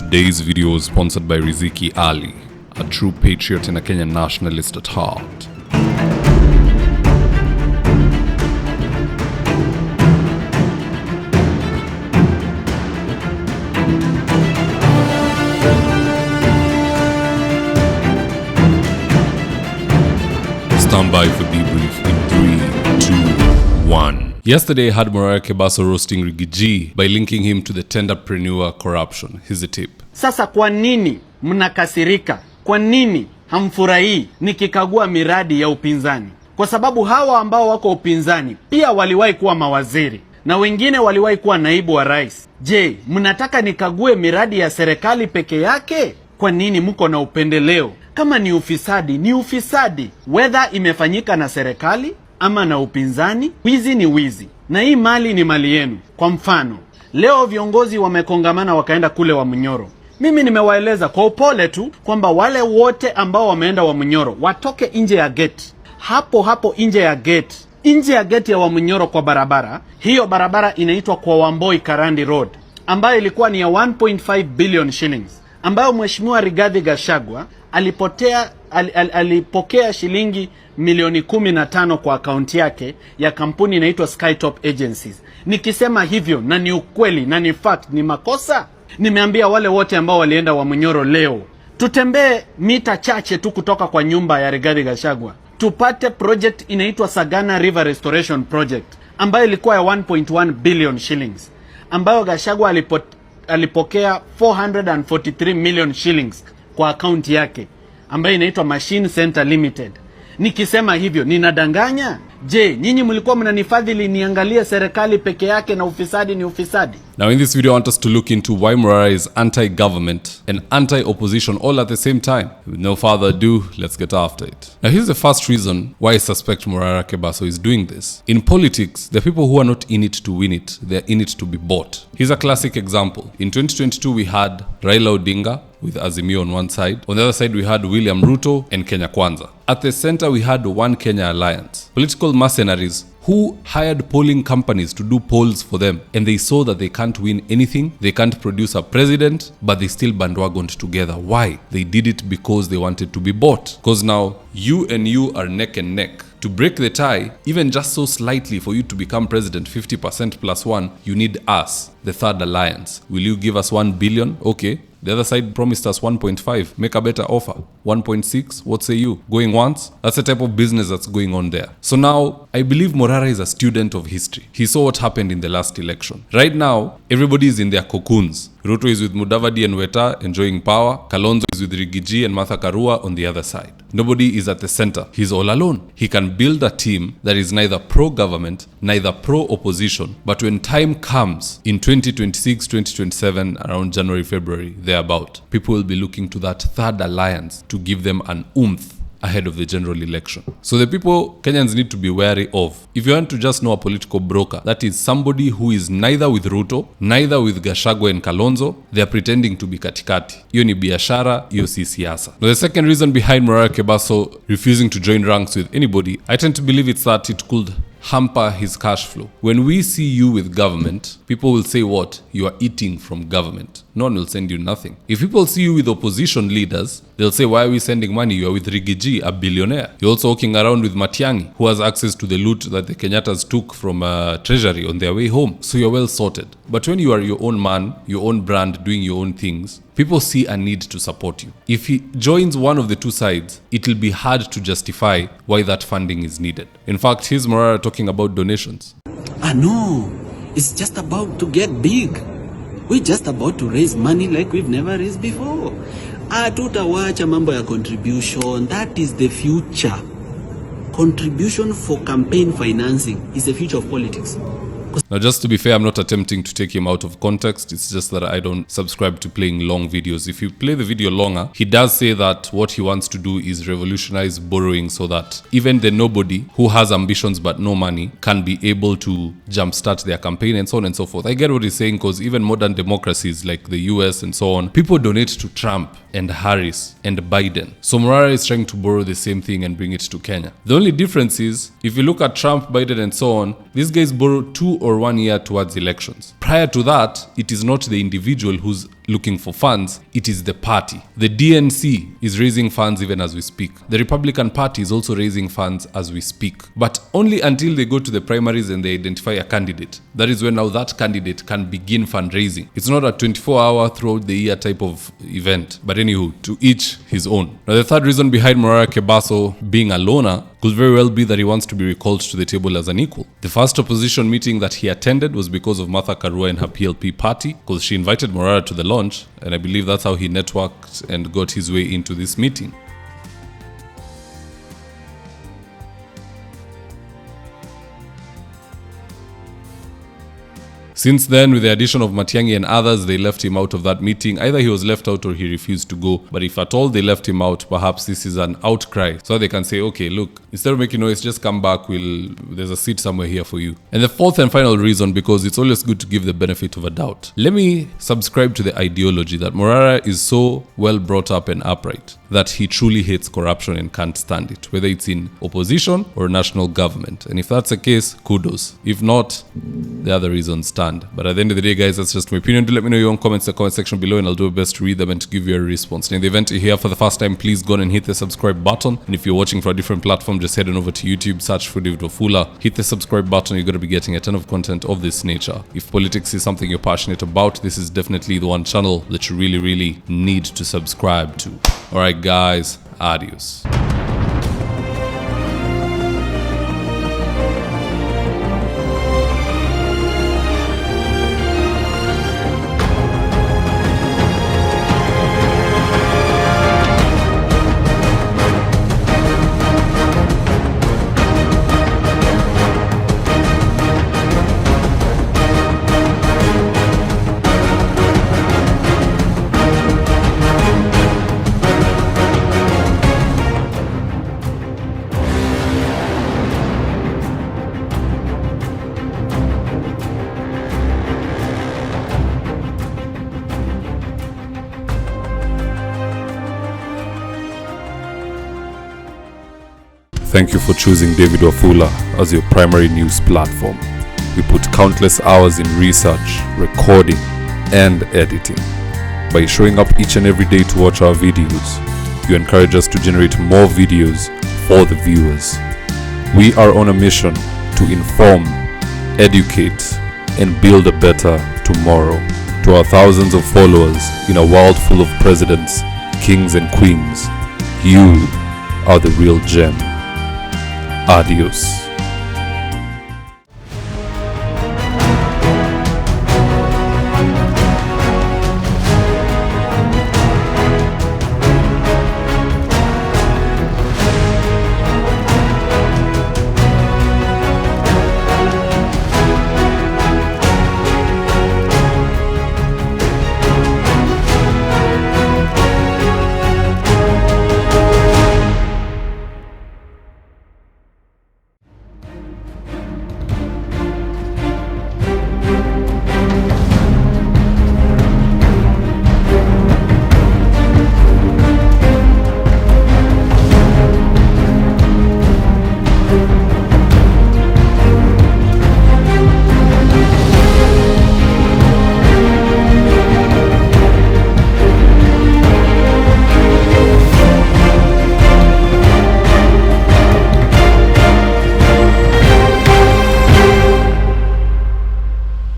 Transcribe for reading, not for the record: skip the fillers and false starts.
Today's video is sponsored by Riziki Ali, a true patriot and a Kenyan nationalist at heart. Stand by for debrief in 3, 2, 1. Yesterday, I had Morara roasting Rigiji by linking him to the tenderpreneur corruption. Here's a tip. Sasa kwa nini mnakasirika? Kwa nini hamfurahii nikikagua miradi ya upinzani? Kwa sababu hawa ambao wako upinzani pia waliwahi kuwa mawaziri na wengine waliwahi kuwa naibu wa rais. Je, mnataka nikague miradi ya serikali peke yake? Kwa nini mko na upendeleo? Kama ni ufisadi, ni ufisadi. Whether imefanyika na serikali ama na upinzani, wizi ni wizi. Na hii mali ni mali yenu. Kwa mfano, leo viongozi wamekongamana wakaenda kule Wamunyoro. Mimi nimewaeleza kwa upole tu kwamba wale wote ambao wameenda Wamunyoro watoke nje ya gate. Hapo nje ya gate. Nje ya gate ya Wamunyoro kwa barabara. Hiyo barabara inaitwa kwa Wamboi Karandi Road, ambayo ilikuwa ni ya 1.5 billion shillings. Ambayo Mheshimiwa Rigathi Gachagua alipokea shilingi milioni 15 kwa akaunti yake ya kampuni inaitwa Skytop Agencies. Nikisema hivyo na ni ukweli na ni fact, ni makosa? Nimeambia wale wote ambao walienda Wamunyoro leo, tutembee mita chache tu kutoka kwa nyumba ya Rigathi Gachagua, tupate project inaitwa Sagana River Restoration Project, ambayo ilikuwa ya 1.1 billion shillings, ambayo Gachagua alipokea 443 million shillings kwa akaunti yake, ambayo inaitwa Machine Center Limited. Nikisema hivyo ninadanganya? Je, nyinyi mlikuwa mnanifadhili niangalie serikali peke yake na ufisadi ni ufisadi? Now in this video I want us to look into why Morara is anti-government and anti-opposition all at the same time. With no further ado, let's get after it. Now here's the first reason why I suspect Morara Kebaso is doing this. In politics, the people who are not in it to win it, they're in it to be bought. Here's a classic example. In 2022 we had Raila Odinga with Azimio on one side. On the other side we had William Ruto and Kenya Kwanza. At the center we had One Kenya Alliance. Political mercenaries who hired polling companies to do polls for them, and they saw that they can't win anything, they can't produce a president, but they still bandwagoned together. Why? They did it because they wanted to be bought. Because now you and you are neck and neck. To break the tie, even just so slightly for you to become president, 50% plus one, you need us, the third alliance. Will you give us 1 billion? Okay. The other side promised us 1.5. Make a better offer. 1.6. What say you? Going once? That's the type of business that's going on there. So now, I believe Morara is a student of history. He saw what happened in the last election. Right now, everybody is in their cocoons. Ruto is with Mudavadi and Weta enjoying power. Kalonzo is with Rigiji and Martha Karua on the other side. Nobody is at the center. He's all alone. He can build a team that is neither pro-government, neither pro-opposition. But when time comes in 2026, 2027, around January, February, thereabout, people will be looking to that third alliance to give them an oomph ahead of the general election. So the people Kenyans need to be wary of. If you want to just know a political broker, that is somebody who is neither with Ruto, neither with Gachagua and Kalonzo. They are pretending to be katikati. Hiyo ni biashara, hiyo si siasa. Now the second reason behind Morara Kebaso refusing to join ranks with anybody, I tend to believe it's that it could hamper his cash flow. When we see you with government, people will say what? You are eating from government. No one will send you nothing. If people see you with opposition leaders, they'll say, why are we sending money? You are with Rigiji, a billionaire. You're also walking around with Matiang'i, who has access to the loot that the Kenyattas took from treasury on their way home. So you're well sorted. But when you are your own man, your own brand, doing your own things, people see a need to support you. If he joins one of the two sides, it will be hard to justify why that funding is needed. In fact, here's Morara talking about donations. No, it's just about to get big. We're just about to raise money like we've never raised before. Tutawacha mambo ya contribution. That is the future. Contribution for campaign financing is the future of politics. Now, just to be fair, I'm not attempting to take him out of context. It's just that I don't subscribe to playing long videos. If you play the video longer, he does say that what he wants to do is revolutionize borrowing so that even the nobody who has ambitions but no money can be able to jumpstart their campaign and so on and so forth. I get what he's saying because even modern democracies like the US and so on, people donate to Trump and Harris and Biden. So Morara is trying to borrow the same thing and bring it to Kenya. The only difference is, if you look at Trump, Biden and so on, these guys borrow 2 or 1 year towards elections. Prior to that, it is not the individual who's looking for funds, it is the party. The DNC is raising funds even as we speak. The Republican Party is also raising funds as we speak. But only until they go to the primaries and they identify a candidate. That is when now that candidate can begin fundraising. It's not a 24-hour throughout the year type of event. But anywho, to each his own. Now the third reason behind Morara Kebaso being a loner could very well be that he wants to be recalled to the table as an equal. The first opposition meeting that he attended was because of Martha Karua and her PLP party, because she invited Morara to the launch, and I believe that's how he networked and got his way into this meeting. Since then, with the addition of Matiang'i and others, they left him out of that meeting. Either he was left out or he refused to go. But if at all they left him out, perhaps this is an outcry. So they can say, okay, look, instead of making noise, just come back. There's a seat somewhere here for you. And the fourth and final reason, because it's always good to give the benefit of a doubt. Let me subscribe to the ideology that Morara is so well brought up and upright that he truly hates corruption and can't stand it, whether it's in opposition or national government. And if that's the case, kudos. If not, the other reasons stand. But at the end of the day, guys, that's just my opinion. Do let me know your own comments in the comment section below, and I'll do my best to read them and to give you a response. And in the event you're here for the first time, please go on and hit the subscribe button. And if you're watching for a different platform, just head on over to YouTube, search for David Wafula, hit the subscribe button. You're going to be getting a ton of content of this nature. If politics is something you're passionate about, this is definitely the one channel that you really, really need to subscribe to. Alright guys, adios. Thank you for choosing David Wafula as your primary news platform. We put countless hours in research, recording, and editing. By showing up each and every day to watch our videos, you encourage us to generate more videos for the viewers. We are on a mission to inform, educate, and build a better tomorrow. To our thousands of followers in a world full of presidents, kings, and queens, you are the real gem. Adios.